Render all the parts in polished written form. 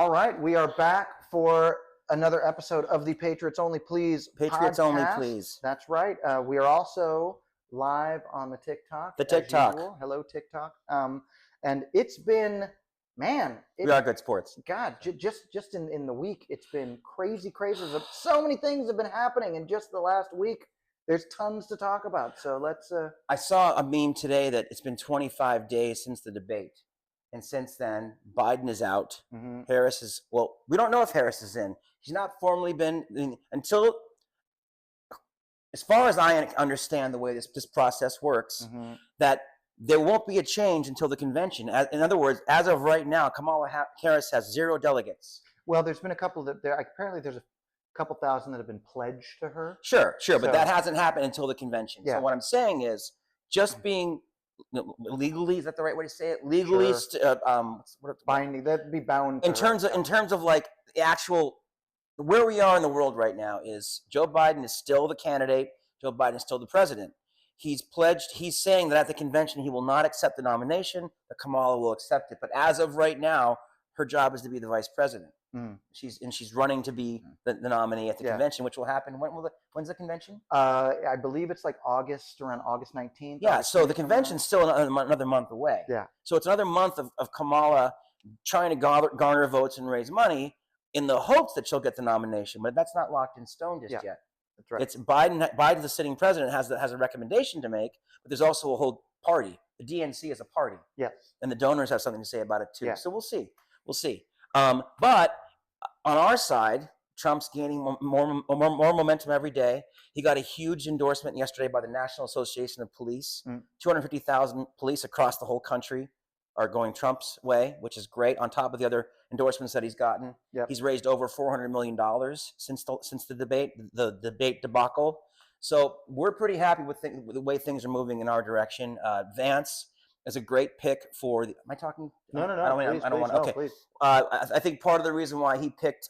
All right, we are back for another episode of the Patriots Only Please Patriots podcast. Only Please. That's right. We are also live on the TikTok. The TikTok. As usual. Hello, TikTok. And it's been, man. We are good sports. God, just in the week, it's been crazy. So many things have been happening in just the last week. There's tons to talk about. So let's. I saw a meme today that it's been 25 days since the debate. And since then, Biden is out. Mm-hmm. Harris is, well, we don't know if Harris is in. He's not formally been until, as far as I understand the way this process works, Mm-hmm. that there won't be a change until the convention. In other words, as of right now, Kamala Harris has 0 delegates. Well, there's been a couple that apparently there's a couple thousand that have been pledged to her. Sure, but that hasn't happened until the convention. Yeah. So what I'm saying is, just being legally, is that the right way to say it? Legally, sure. Binding, that'd be bound. In terms of like the actual where we are in the world right now is Joe Biden is still the candidate. Joe Biden is still the president. He's pledged. He's saying that at the convention he will not accept the nomination. That Kamala will accept it. But as of right now, her job is to be the vice president. Mm. She's running to be the nominee at the convention, which will happen. When's the convention? I believe it's like around August 19th. Yeah, so the convention's still another month away. Yeah. So it's another month of Kamala trying to garner votes and raise money in the hopes that she'll get the nomination, but that's not locked in stone just yet. That's right. It's Biden, the sitting president, has a recommendation to make, but there's also a whole party. The DNC is a party. Yes. And the donors have something to say about it too. Yeah. So we'll see. But on our side, Trump's gaining more momentum every day. He got a huge endorsement yesterday by the National Association of Police. 250,000 police across the whole country are going Trump's way, which is great. On top of the other endorsements that he's gotten, he's raised over $400 million since the debate debacle. So we're pretty happy with the way things are moving in our direction. Vance is a great pick for. Am I talking? No. I don't want. Okay. Please. I think part of the reason why he picked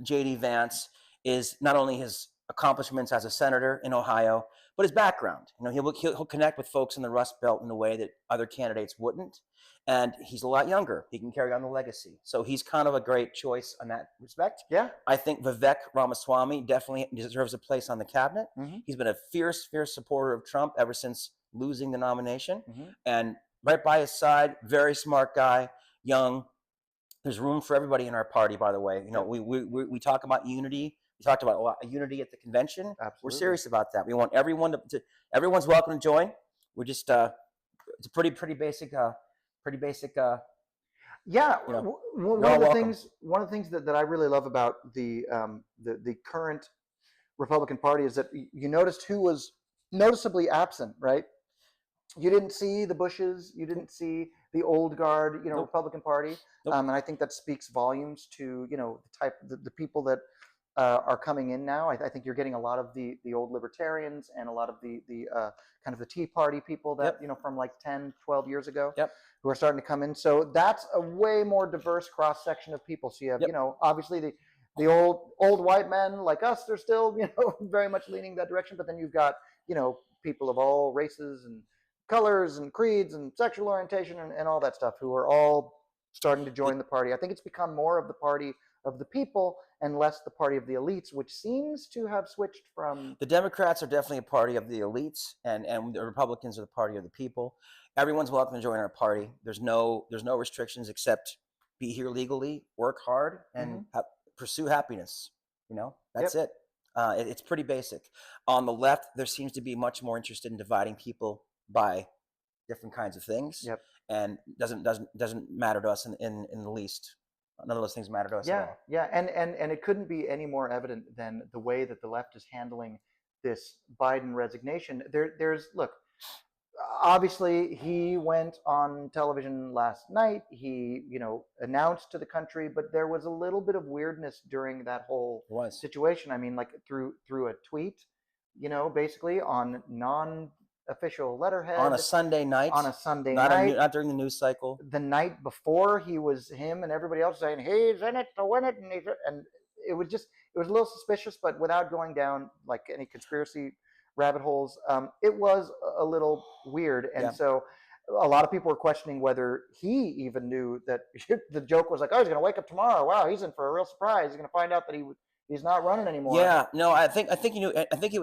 J.D. Vance is not only his accomplishments as a senator in Ohio, but his background. He'll connect with folks in the Rust Belt in a way that other candidates wouldn't, and he's a lot younger. He can carry on the legacy, so he's kind of a great choice in that respect. Yeah, I think Vivek Ramaswamy definitely deserves a place on the cabinet. Mm-hmm. He's been a fierce supporter of Trump ever since losing the nomination, and right by his side, very smart guy, young. There's room for everybody in our party, by the way. We talk about unity. We talked about a lot of unity at the convention. Absolutely. We're serious about that. We want everyone to everyone's welcome to join. We're just it's a pretty basic. Yeah, one of the things that I really love about the current Republican Party is that you noticed who was noticeably absent, right? You didn't see the Bushes. You didn't see the old guard, Nope. Republican Party. Nope. And I think that speaks volumes to, the people that are coming in now. I think you're getting a lot of the old libertarians and a lot of the kind of the Tea Party people that, from like 10, 12 years ago, who are starting to come in. So that's a way more diverse cross section of people. So you have, obviously the old white men like us, they're still, very much leaning that direction. But then you've got, people of all races and colors and creeds and sexual orientation and all that stuff who are all starting to join the party. I think it's become more of the party of the people and less the party of the elites, which seems to have switched from. The Democrats are definitely a party of the elites, and the Republicans are the party of the people. Everyone's welcome to join our party. There's no restrictions except be here legally, work hard, and pursue happiness. That's it. It's pretty basic. On the left, there seems to be much more interested in dividing people by different kinds of things, and doesn't matter to us in the least. None of those things matter to us at all. Yeah, and it couldn't be any more evident than the way that the left is handling this Biden resignation. Look, obviously he went on television last night. He, announced to the country, but there was a little bit of weirdness during that whole situation. I mean, like through a tweet, basically on non-official letterhead on a Sunday night. Not during the news cycle. The night before, him and everybody else saying he's in it to win it, and it was a little suspicious, but without going down like any conspiracy rabbit holes, it was a little weird. And so a lot of people were questioning whether he even knew that the joke was like, oh, he's going to wake up tomorrow. Wow, he's in for a real surprise. He's going to find out that he's not running anymore. Yeah, no, I think he knew. I think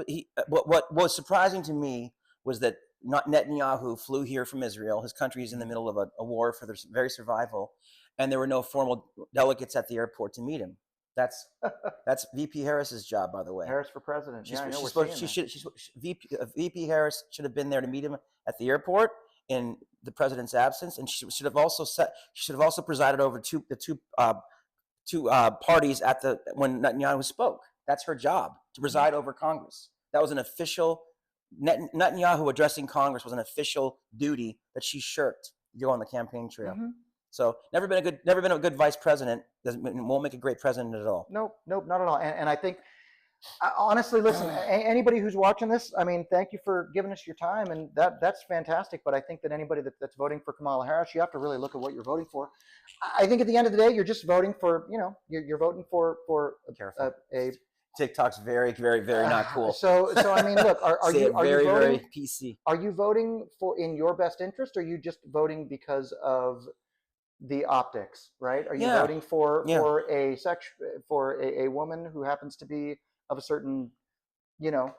what was surprising to me was that not Netanyahu flew here from Israel. His country is in the middle of a war for their very survival, and there were no formal delegates at the airport to meet him. That's VP Harris's job, by the way. Harris for president. Yeah, I know. VP Harris should have been there to meet him at the airport in the president's absence, and she should have also presided over the two parties when Netanyahu spoke. That's her job, to preside over Congress. That was an official. Netanyahu addressing Congress was an official duty that she shirked to go on the campaign trail. Mm-hmm. So never been a good vice president. Won't make a great president at all. Nope, not at all. And I think, honestly, listen, anybody who's watching this, I mean, thank you for giving us your time, and that's fantastic. But I think that anybody that's voting for Kamala Harris, you have to really look at what you're voting for. I think at the end of the day, you're just voting for, you're voting for a. TikTok's very, very, very not cool. So I mean, look, are you voting, very PC? Are you voting in your best interest, or are you just voting because of the optics, right? Are you voting for a woman who happens to be of a certain, you know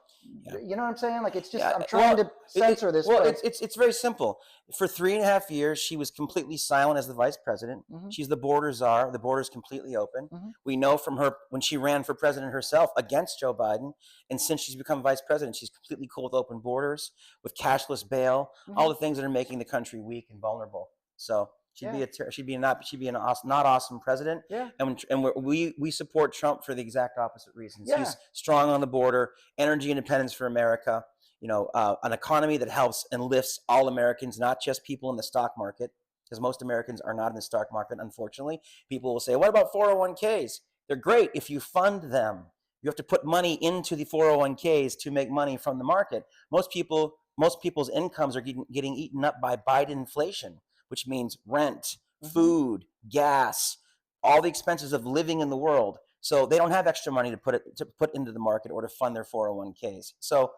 what I'm saying? Like, it's just, I'm trying to censor this. Well, it's very simple. For 3.5 years, she was completely silent as the vice president. Mm-hmm. She's the border czar. The border's completely open. Mm-hmm. We know from her when she ran for president herself against Joe Biden, and since she's become vice president, she's completely cool with open borders, with cashless bail, all the things that are making the country weak and vulnerable. So she'd be an not awesome president. Yeah. And we support Trump for the exact opposite reasons. Yeah. He's strong on the border, energy independence for America, an economy that helps and lifts all Americans, not just people in the stock market, because most Americans are not in the stock market, unfortunately. People will say, what about 401ks? They're great if you fund them. You have to put money into the 401ks to make money from the market. Most people's incomes are getting eaten up by Biden inflation, which means rent, food, gas, all the expenses of living in the world. So they don't have extra money to put into the market or to fund their 401ks. So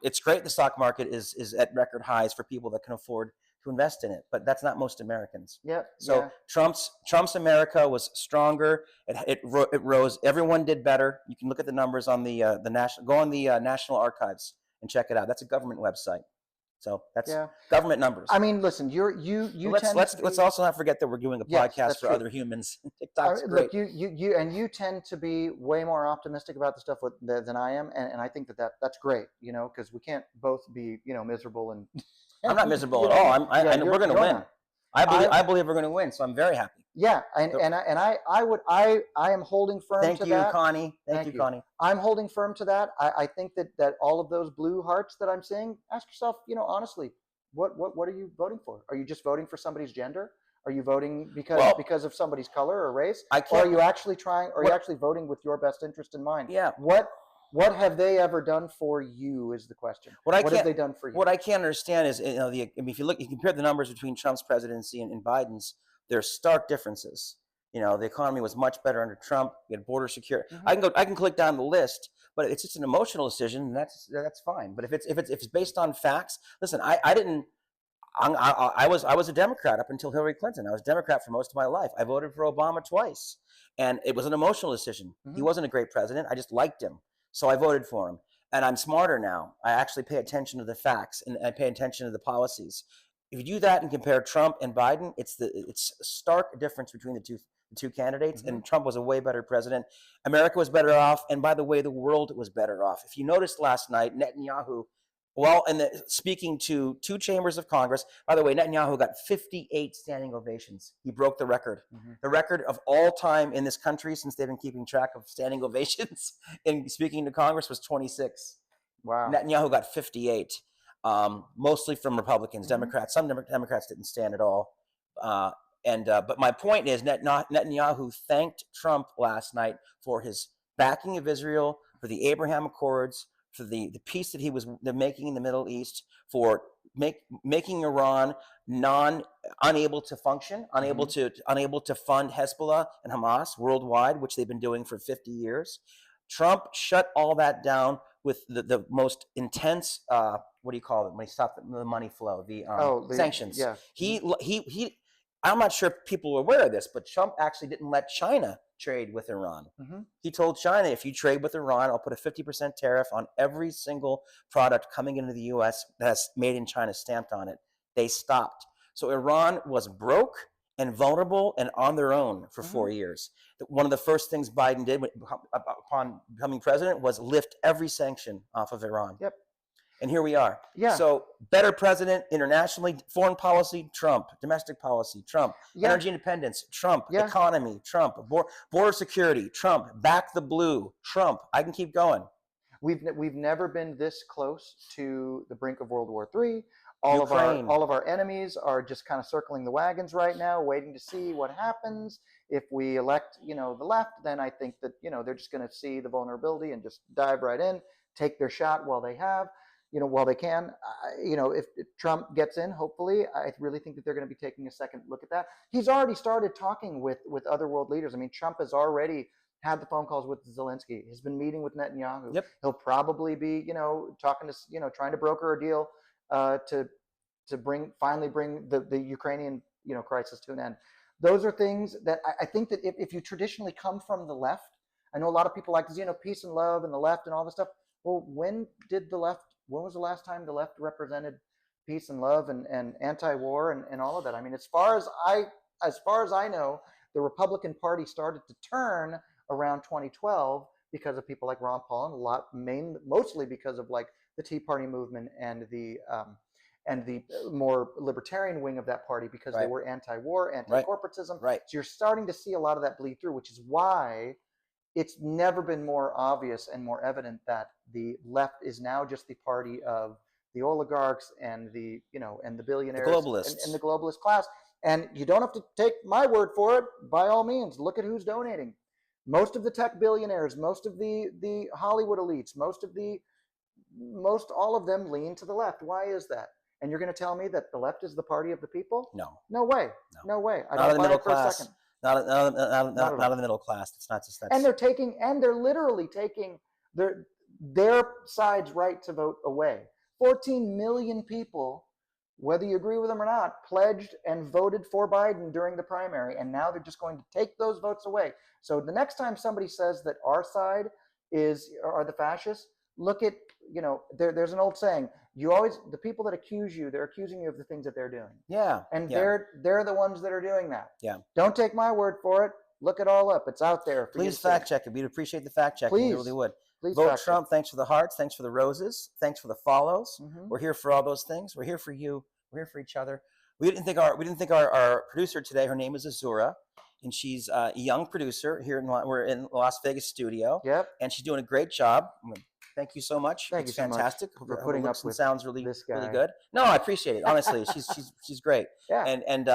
it's great the stock market is at record highs for people that can afford to invest in it, but that's not most Americans. Yeah. So Trump's America was stronger. It rose. Everyone did better. You can look at the numbers on the national. Go on the National Archives and check it out. That's a government website. So that's government numbers. I mean, listen, let's also not forget that we're doing a podcast for other humans. TikTok's great. Look, you tend to be way more optimistic about the stuff than I am, and I think that's great. Because we can't both be miserable and. I'm not miserable at all. We're going to win. I believe we're going to win, so I'm very happy. Yeah, I am holding firm to that. Thank you, Connie. Thank you, Connie. I'm holding firm to that. I think that all of those blue hearts that I'm seeing, ask yourself, honestly, what are you voting for? Are you just voting for somebody's gender? Are you voting because of somebody's color or race? Or are you actually actually voting with your best interest in mind? Yeah. What have they ever done for you is the question. What have they done for you? What I can't understand is, if you compare the numbers between Trump's presidency and Biden's, there's stark differences. The economy was much better under Trump. You had border security. Mm-hmm. I can click down the list, but it's just an emotional decision, and that's fine. But if it's based on facts, listen, I was a Democrat up until Hillary Clinton. I was a Democrat for most of my life. I voted for Obama twice, and it was an emotional decision. Mm-hmm. He wasn't a great president. I just liked him. So I voted for him, and I'm smarter now. I actually pay attention to the facts, and I pay attention to the policies. If you do that and compare Trump and Biden, it's a stark difference between the two candidates. Mm-hmm. And Trump was a way better president. America was better off, and by the way, the world was better off. If you noticed last night, Netanyahu, speaking to two chambers of Congress. By the way, Netanyahu got 58 standing ovations. He broke the record. Mm-hmm. The record of all time in this country, since they've been keeping track of standing ovations in speaking to Congress, was 26. Wow. Netanyahu got 58, mostly from Republicans. Mm-hmm. Democrats. Some Democrats didn't stand at all. But my point is, Netanyahu thanked Trump last night for his backing of Israel, for the Abraham Accords, for the peace that he was making in the Middle East, for making Iran unable to function, unable to fund Hezbollah and Hamas worldwide, which they've been doing for 50 years. Trump shut all that down with the most intense, what do you call it, when he stopped the money flow, the sanctions. Yeah. He I'm not sure if people are aware of this, but Trump actually didn't let China trade with Iran. He told China, if you trade with Iran, I'll put a 50% tariff on every single product coming into the U.S. that's made in China stamped on it. They stopped. So Iran was broke and vulnerable and on their own for 4 years. One of the first things Biden did upon becoming president was lift every sanction off of Iran. Yep. And here we are. Yeah. So better president internationally, foreign policy, Trump. Domestic policy, Trump. Yeah. Energy independence, Trump. Yeah. Economy, Trump. Border security, Trump. Back the blue, Trump. I can keep going. We've never been this close to the brink of World War III. All of our enemies are just kind of circling the wagons right now, waiting to see what happens. If we elect, the left, then I think that, they're just going to see the vulnerability and just dive right in, take their shot while they can. If Trump gets in, hopefully, I really think that they're going to be taking a second look at that. He's already started talking with other world leaders. I mean, Trump has already had the phone calls with Zelensky. He's been meeting with Netanyahu. Yep. He'll probably be, talking to, trying to broker a deal to finally bring the Ukrainian, crisis to an end. Those are things that I think that if you traditionally come from the left, I know a lot of people like, peace and love and the left and all this stuff. Well, when was the last time the left represented peace and love and anti-war and all of that? I mean, as far as I know, the Republican Party started to turn around 2012 because of people like Ron Paul and mostly because of like the Tea Party movement and the more libertarian wing of that party, because they were anti-war, anti-corporatism. Right. So you're starting to see a lot of that bleed through, which is why it's never been more obvious and more evident that the left is now just the party of the oligarchs and the billionaires, the globalists, and the globalist class. And you don't have to take my word for it. By all means, look at who's donating. Most of the tech billionaires, most of the Hollywood elites, most all of them lean to the left. Why is that? And you're going to tell me that the left is the party of the people? No way. No way. I don't buy it for a second. Not of the middle class. It's not just that. And they're literally taking their side's right to vote away. 14 million people, whether you agree with them or not, pledged and voted for Biden during the primary, and now they're just going to take those votes away. So the next time somebody says that our side are the fascists, look at, there's an old saying, the people that accuse you, they're accusing you of the things that they're doing. Yeah. And they're the ones that are doing that. Yeah. Don't take my word for it. Look it all up. It's out there. Please fact check it. We'd appreciate the fact checking. We really would. Please vote Trump. Thanks for the hearts. Thanks for the roses. Thanks for the follows. We're here for all those things. We're here for you. We're here for each other. We didn't think our producer today, her name is Azura, and she's a young producer here we're in Las Vegas studio. Yep. And she's doing a great job. Thank you so much. It's fantastic. So much for putting up with sounds really good. No, I appreciate it. Honestly, she's great. Yeah. And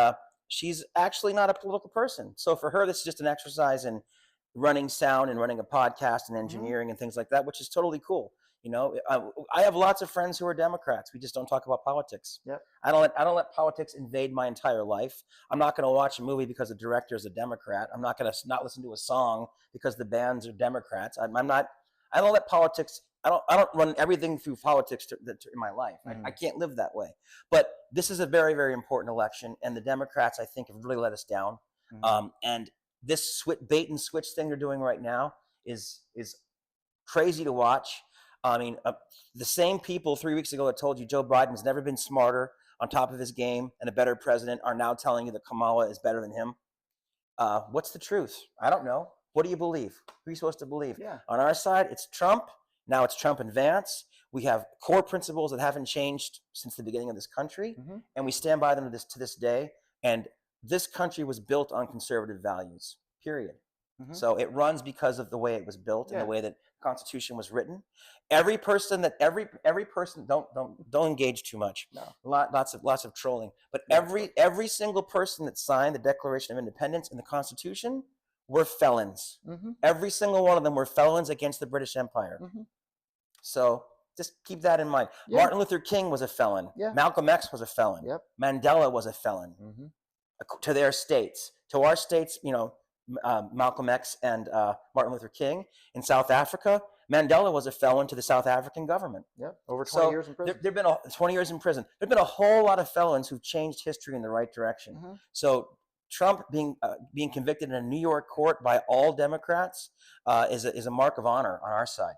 she's actually not a political person. So for her, this is just an exercise in running sound and running a podcast and engineering and things like that, which is totally cool. I have lots of friends who are Democrats. We just don't talk about politics. Yep. I don't let politics invade my entire life. I'm not going to watch a movie because the director is a Democrat. I'm not going to not listen to a song because the bands are Democrats. I don't let politics. I don't run everything through politics in my life. I can't live that way. But this is a very, very important election, and the Democrats, I think, have really let us down. And this bait and switch thing they're doing right now is crazy to watch. I mean, the same people 3 weeks ago that told you Joe Biden has never been smarter, on top of his game, and a better president are now telling you that Kamala is better than him. What's the truth? I don't know. What do you believe? Who are you supposed to believe? Yeah. On our side, it's Trump. Now it's Trump and Vance. We have core principles that haven't changed since the beginning of this country, and we stand by them to this day. And this country was built on conservative values, period. So it runs because of the way it was built and the way that the Constitution was written. Every person don't engage too much. No. Lots of trolling. But every single person that signed the Declaration of Independence and the Constitution were felons. Every single one of them were felons against the British Empire. So just keep that in mind. Martin Luther King was a felon. Malcolm X was a felon. Mandela was a felon. To their states. To our states, Malcolm X and Martin Luther King. In South Africa, Mandela was a felon to the South African government. Yep, over 20 years in prison. There've been 20 years in prison. There've been a whole lot of felons who've changed history in the right direction. So Trump being convicted in a New York court by all Democrats is a mark of honor on our side.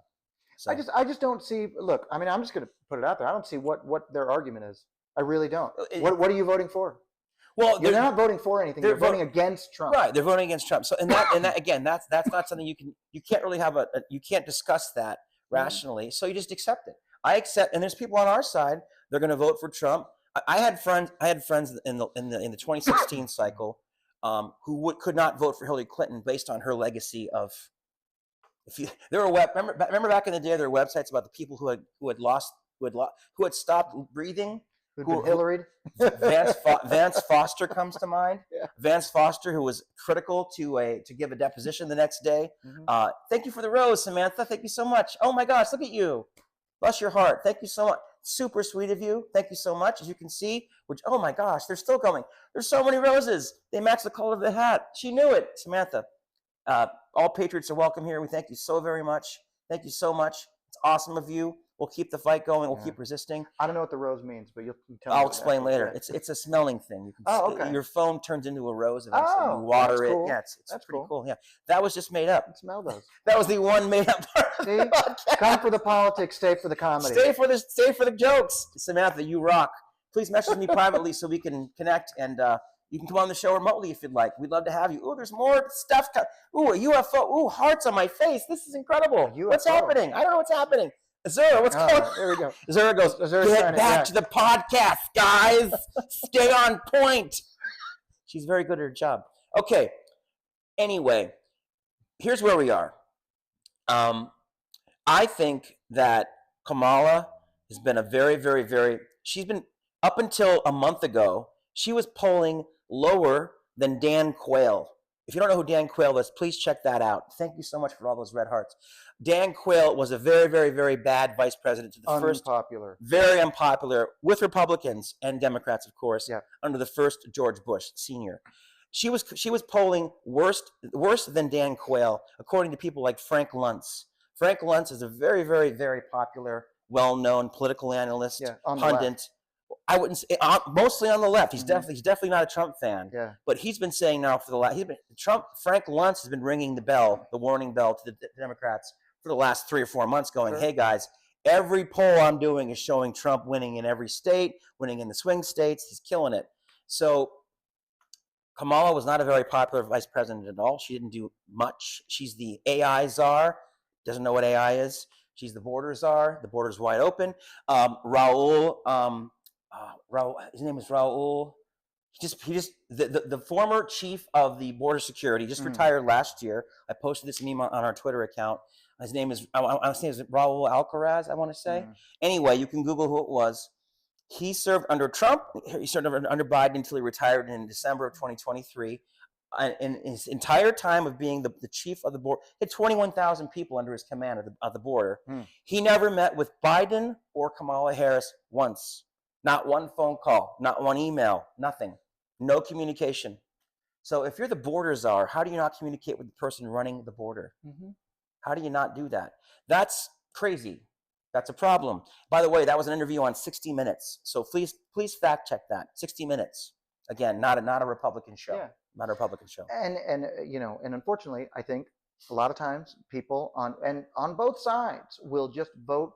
So I just don't see. Look, I mean, I'm just going to put it out there. I don't see what their argument is. I really don't. What are you voting for? Well, they're not voting for anything. They're voting against Trump. Right, they're voting against Trump. So and that again, that's not something you can't really have you can't discuss that rationally. So you just accept it. I accept, and there's people on our side. They're going to vote for Trump. I had friends in the 2016 cycle who could not vote for Hillary Clinton based on her legacy of. Remember back in the day, there were websites about the people who had stopped breathing. Who'd been Hillaried? Vance Foster comes to mind. Yeah. Vance Foster, who was critical to give a deposition the next day. Thank you for the rose, Samantha. Thank you so much. Oh my gosh, look at you. Bless your heart. Thank you so much. Super sweet of you. Thank you so much. As you can see, oh my gosh, they're still coming. There's so many roses. They match the color of the hat. She knew it, Samantha. All Patriots are welcome here. We thank you so very much. Thank you so much. It's awesome of you. We'll keep the fight going. We'll keep resisting. I don't know what the rose means, but you'll tell me. I'll explain later. It's a smelling thing. Okay. Your phone turns into a rose eventually. You water it. Cool. Yeah, it's pretty cool. Yeah, that was just made up. Smell those. That was the one made up part of the podcast. Come for the politics, stay for the comedy. Stay for the jokes. Samantha, you rock. Please message me privately so we can connect, and you can come on the show remotely if you'd like. We'd love to have you. Oh, there's more stuff. Ooh, a UFO. Ooh, hearts on my face. This is incredible. What's happening? I don't know what's happening. Azura, what's going on? There we go. Azura goes, get back to the podcast, guys. Stay on point. She's very good at her job. Okay. Anyway, here's where we are. I think that Kamala has been a very, very, very, she's been, up until a month ago, she was polling lower than Dan Quayle. If you don't know who Dan Quayle is, please check that out. Thank you so much for all those red hearts. Dan Quayle was a very, very, very bad vice president to the first. Unpopular. Very unpopular with Republicans and Democrats, of course, under the first George Bush Sr. She was polling worse than Dan Quayle, according to people like Frank Luntz. Frank Luntz is a very, very, very popular, well-known political analyst, pundit. I wouldn't say mostly on the left. He's definitely not a Trump fan. Yeah. But he's been saying now for the last Frank Luntz has been ringing the warning bell to the Democrats for the last 3 or 4 months, going, "Hey guys, every poll I'm doing is showing Trump winning in every state, winning in the swing states. He's killing it." So Kamala was not a very popular vice president at all. She didn't do much. She's the AI czar. Doesn't know what AI is. She's the border czar. The border's wide open. Raul, his name is Raul. The former chief of the border security just retired last year. I posted this meme on our Twitter account. His name is Raul Alcaraz, I want to say. Anyway, you can Google who it was. He served under Trump. He served under Biden until he retired in December of 2023. In his entire time of being the chief of the border, he had 21,000 people under his command of the border. He never met with Biden or Kamala Harris once. Not one phone call, not one email, nothing. No communication. So if you're the border czar, how do you not communicate with the person running the border? How do you not do that? That's crazy. That's a problem. By the way, that was an interview on 60 Minutes. So please fact check that. 60 Minutes. Again, not a Republican show. Yeah. Not a Republican show. And unfortunately, I think a lot of times people on both sides will just vote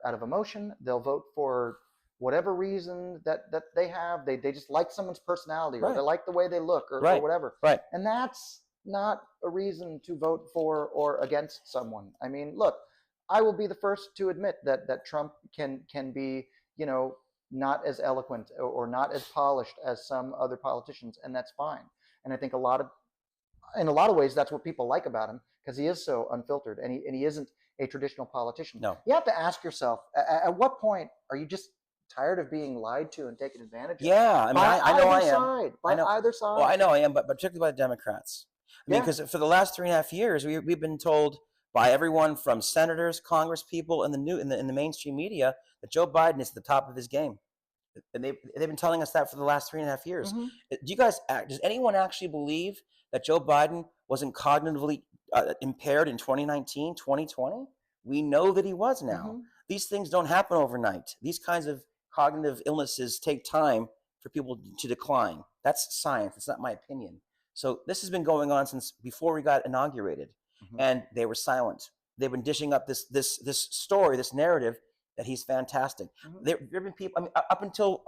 out of emotion. They'll vote for whatever reason that they have. They just like someone's personality, or they like the way they look, or whatever. Right. And that's not a reason to vote for or against someone. I mean, look, I will be the first to admit that Trump can be, not as eloquent or not as polished as some other politicians, and that's fine. And I think in a lot of ways, that's what people like about him, because he is so unfiltered, and he isn't a traditional politician. No. You have to ask yourself, at what point are you just tired of being lied to and taken advantage of? Yeah, I mean, I know I am. By either side. Well, I know I am, but particularly by the Democrats. I mean, because for the last 3.5 years, we've been told by everyone from senators, Congress people, and in the mainstream media that Joe Biden is at the top of his game, and they've been telling us that for the last 3.5 years. Do you guys does anyone actually believe that Joe Biden wasn't cognitively impaired in 2019, 2020? We know that he was now. These things don't happen overnight. These kinds of cognitive illnesses take time for people to decline. That's science. It's not my opinion. So this has been going on since before we got inaugurated, and they were silent. They've been dishing up this story, this narrative that he's fantastic. There have been people, I mean, up until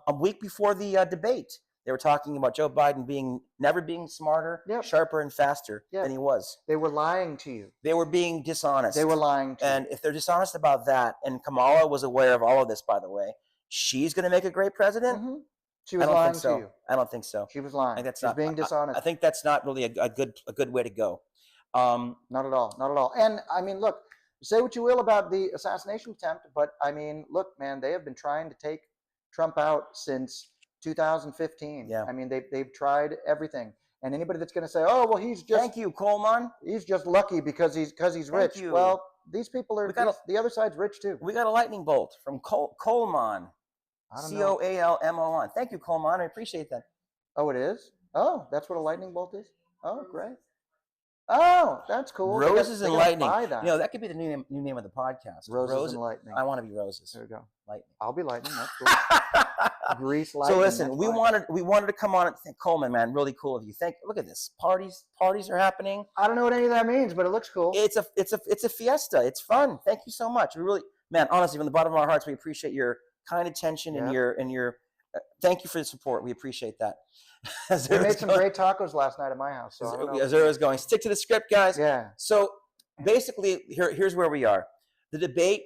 a week before the debate, they were talking about Joe Biden never being smarter, sharper, and faster than he was. They were lying to you. They were being dishonest. They were lying to you. And if they're dishonest about that, and Kamala was aware of all of this, by the way, she's going to make a great president? She was lying to you. I don't think so. She was lying. She's not being dishonest. I think that's not really a good way to go. Not at all. Not at all. And I mean, look, say what you will about the assassination attempt, but I mean, look, man, they have been trying to take Trump out since 2015. Yeah. I mean, they've tried everything. And anybody that's going to say, "Oh, well, he's just thank you, Coleman. He's just lucky because he's rich." You. Well, these people are the other side's rich too. We got a lightning bolt from Coleman. Coalmon. Thank you, Coleman. I appreciate that. Oh, it is? Oh, that's what a lightning bolt is? Oh, great. Oh, that's cool. Roses and lightning. You know, that could be the new name of the podcast. Roses and lightning. I want to be roses. There we go. Lightning. I'll be lightning. That's cool. Grease lightning. So listen, we wanted to come on and thank Coleman, man. Really cool of you. Look at this. Parties are happening. I don't know what any of that means, but it looks cool. It's a fiesta. It's fun. Thank you so much. We really, man, honestly, from the bottom of our hearts, we appreciate your kind attention and your thank you for the support. We appreciate that. We made some great tacos last night at my house. So Azura's going, stick to the script, guys. Yeah. So basically, here's where we are. The debate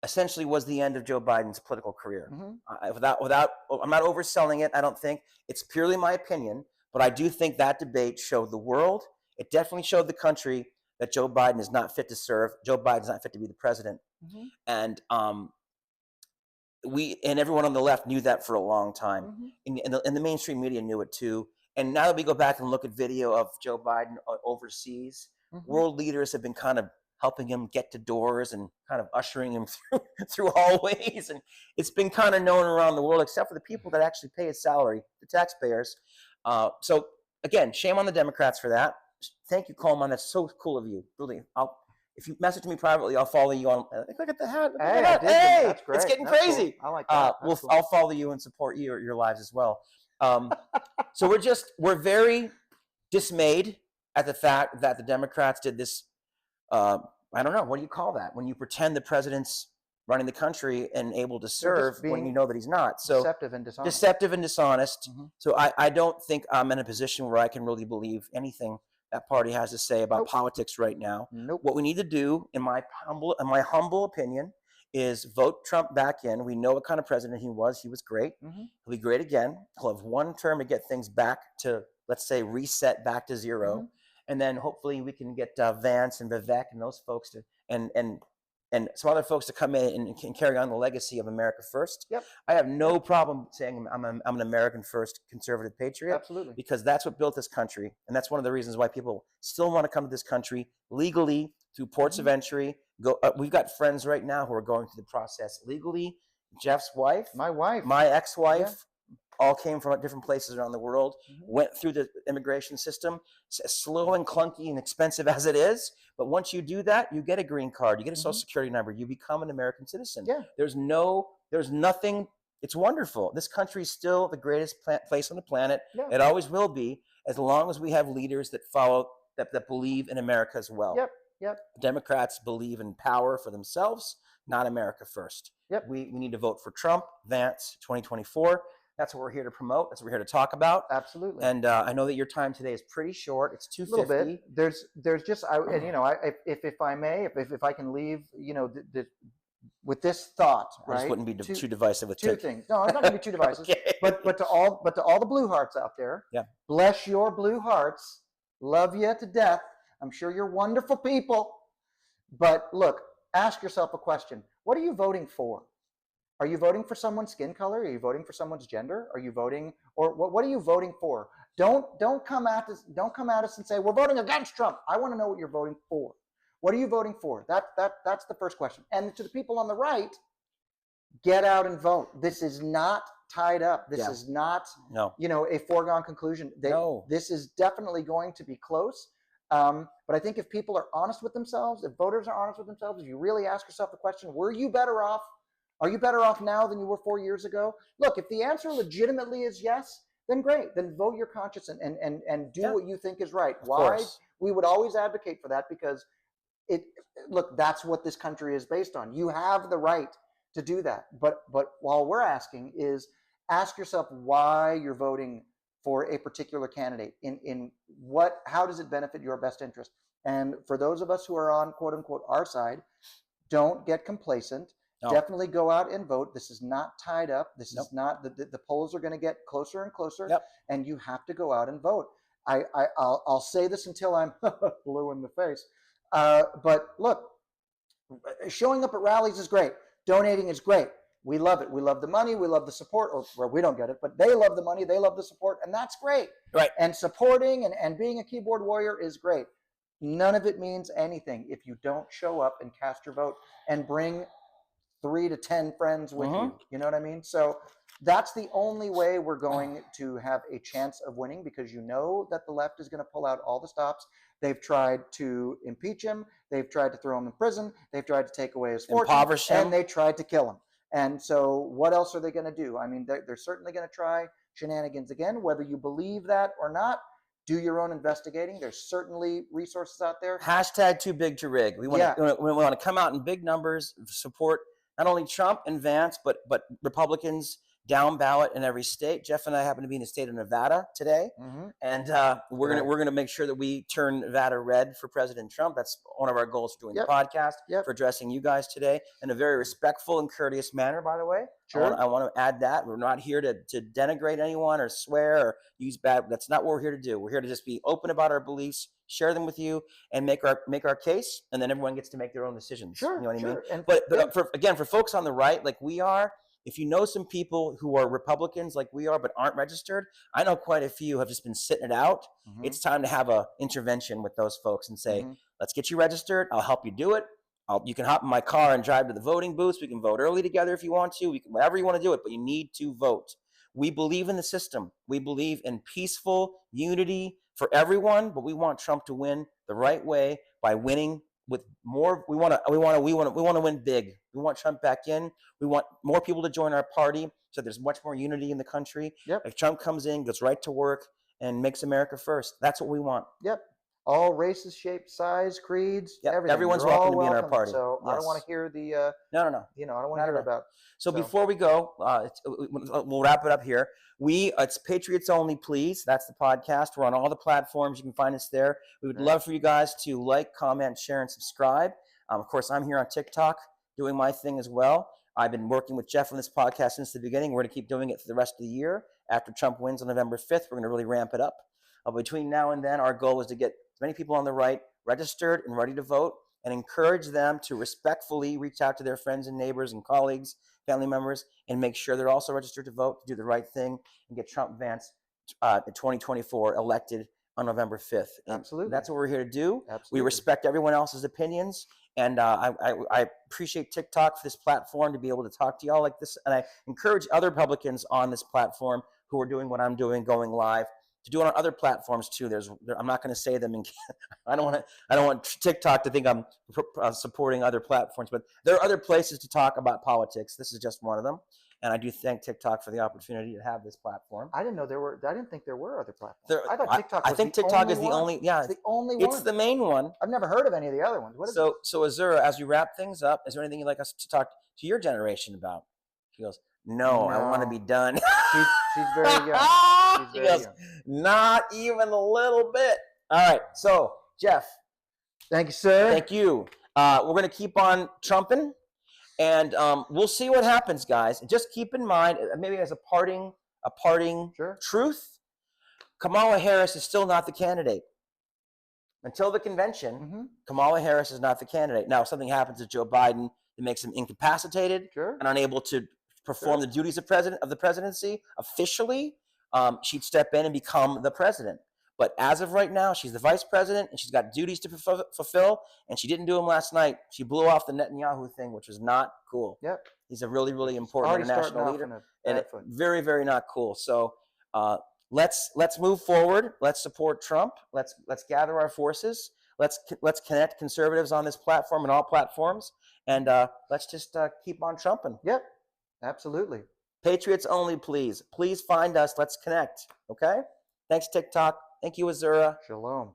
essentially was the end of Joe Biden's political career. I'm not overselling it. I don't think it's purely my opinion, but I do think that debate showed the world. It definitely showed the country that Joe Biden is not fit to serve. Joe Biden is not fit to be the president. And and everyone on the left knew that for a long time, and the mainstream media knew it too. And now that we go back and look at video of Joe Biden overseas, world leaders have been kind of helping him get to doors and kind of ushering him through hallways, and it's been kind of known around the world, except for the people that actually pay his salary, the taxpayers. So again, shame on the Democrats for that. Thank you, Coleman. That's so cool of you. Really, if you message me privately, I'll follow you on. Look at the hat. Hey, that's great. It's getting crazy. Cool. I like that. I'll follow you and support your lives as well. So we're very dismayed at the fact that the Democrats did this. I don't know. What do you call that? When you pretend the president's running the country and able to serve when you know that he's not. So deceptive and dishonest. So I don't think I'm in a position where I can really believe anything that party has to say about politics right now. What we need to do, in my humble opinion, is vote Trump back in. We know what kind of president he was. He was great. He'll be great again. He'll have one term to get things back to, let's say, reset back to zero. And then hopefully we can get Vance and Vivek and those folks to and some other folks to come in and can carry on the legacy of America First. I have no problem saying I'm an American First conservative patriot. Absolutely. Because that's what built this country. And that's one of the reasons why people still want to come to this country legally through ports of entry. We've got friends right now who are going through the process legally. Jeff's wife. My ex-wife. All came from different places around the world, went through the immigration system, slow and clunky and expensive as it is. But once you do that, you get a green card, you get a social security number, you become an American citizen. There's nothing, it's wonderful. This country is still the greatest place on the planet. It always will be, as long as we have leaders that that believe in America as well. Democrats believe in power for themselves, not America First. We need to vote for Trump, Vance, 2024. That's what we're here to promote. That's what we're here to talk about. Absolutely. And I know that your time today is pretty short. It's 2:50. A little bit. There's just, if I may, if I can leave, with this thought, I just wouldn't be too divisive with two things. No, I'm not going to be too divisive. But to all the blue hearts out there, bless your blue hearts. Love you to death. I'm sure you're wonderful people. But look, ask yourself a question. What are you voting for? Are you voting for someone's skin color? Are you voting for someone's gender? Are you voting, or what are you voting for? Don't come at us and say we're voting against Trump. I want to know what you're voting for. What are you voting for? That's the first question. And to the people on the right, get out and vote. This is not tied up. This Yeah. is not, No. a foregone conclusion. No. This is definitely going to be close. But I think if people are honest with themselves, if voters are honest with themselves, if you really ask yourself the question, were you better off? Are you better off now than you were 4 years ago? Look, if the answer legitimately is yes, then great. Then vote your conscience and do what you think is right. Why? We would always advocate for that because look, that's what this country is based on. You have the right to do that. But all we're asking is ask yourself why you're voting for a particular candidate. How does it benefit your best interest? And for those of us who are on quote unquote our side, don't get complacent. No. Definitely go out and vote. This is not tied up. This is not the polls are going to get closer and closer, and you have to go out and vote. I'll say this until I'm blue in the face. But look, showing up at rallies is great. Donating is great. We love it. We love the money. We love the support. Or we don't get it, but they love the money. They love the support, and that's great. Right. And supporting and being a keyboard warrior is great. None of it means anything if you don't show up and cast your vote and bring 3 to 10 friends with you. You know what I mean? So that's the only way we're going to have a chance of winning, because you know that the left is going to pull out all the stops. They've tried to impeach him. They've tried to throw him in prison. They've tried to take away his fortune. Impoverish him. And they tried to kill him. And so what else are they going to do? I mean, they're certainly going to try shenanigans again, whether you believe that or not. Do your own investigating. There's certainly resources out there. Hashtag too big to rig. We want to come out in big numbers, support not only Trump and Vance, but Republicans down ballot in every state. Jeff and I happen to be in the state of Nevada today, and we're gonna make sure that we turn Nevada red for President Trump. That's one of our goals for doing the podcast, for addressing you guys today in a very respectful and courteous manner, by the way. Sure. I want to add that. We're not here to denigrate anyone or swear or use bad. That's not what we're here to do. We're here to just be open about our beliefs, share them with you, and make our case, and then everyone gets to make their own decisions. Sure. You know what I mean? And, but for folks on the right, like we are, if you know some people who are Republicans like we are but aren't registered, I know quite a few have just been sitting it out. It's time to have a intervention with those folks and say, let's get you registered. I'll help you do it. You can hop in my car and drive to the voting booths. We can vote early together if you want to. We can, whatever you want to do it, but you need to vote. We believe in the system. We believe in peaceful unity for everyone, but we want Trump to win the right way by winning with more. We want to win big. We want Trump back in. We want more people to join our party so there's much more unity in the country. If Trump comes in, goes right to work, and makes America first, that's what we want. All races, shapes, size, creeds, everything. Everyone's welcome to be in our party. So I don't want to hear the no. I don't want to hear about. So before we go, we'll wrap it up here. It's Patriots Only, please. That's the podcast. We're on all the platforms. You can find us there. We would love for you guys to like, comment, share, and subscribe. Of course, I'm here on TikTok doing my thing as well. I've been working with Jeff on this podcast since the beginning. We're going to keep doing it for the rest of the year. After Trump wins on November 5th, we're going to really ramp it up. Between now and then, our goal is to get as many people on the right registered and ready to vote, and encourage them to respectfully reach out to their friends and neighbors and colleagues, family members, and make sure they're also registered to vote, to do the right thing, and get Trump Vance in 2024 elected on November 5th. Absolutely. That's what we're here to do. Absolutely. We respect everyone else's opinions, and I appreciate TikTok for this platform to be able to talk to y'all like this, and I encourage other Republicans on this platform who are doing what I'm doing, going live, to do it on other platforms too. I'm not going to say them. I don't want TikTok to think I'm supporting other platforms, but there are other places to talk about politics. This is just one of them, and I do thank TikTok for the opportunity to have this platform. I didn't think there were other platforms. I thought TikTok. I think TikTok is the only. Yeah, it's the only one. It's the main one. I've never heard of any of the other ones. What is so Azura, as we wrap things up, is there anything you'd like us to talk to your generation about? She goes, No, I want to be done. She's very young. She goes, not even a little bit. All right. So, Jeff. Thank you, sir. Thank you. We're going to keep on trumping, and we'll see what happens, guys. Just keep in mind, maybe as a parting truth, Kamala Harris is still not the candidate. Until the convention, Kamala Harris is not the candidate. Now, if something happens to Joe Biden that makes him incapacitated and unable to perform the duties of the presidency officially, she'd step in and become the president. But as of right now, she's the vice president, and she's got duties to fulfill, and she didn't do them last night. She blew off the Netanyahu thing, which was not cool. Yep. He's a really, really important international leader, and very, very not cool. So let's move forward. Let's support Trump. Let's gather our forces. Let's connect conservatives on this platform and all platforms, and let's just keep on trumping. Yep, absolutely. Patriots only, please. Please find us. Let's connect. Okay? Thanks, TikTok. Thank you, Azura. Shalom.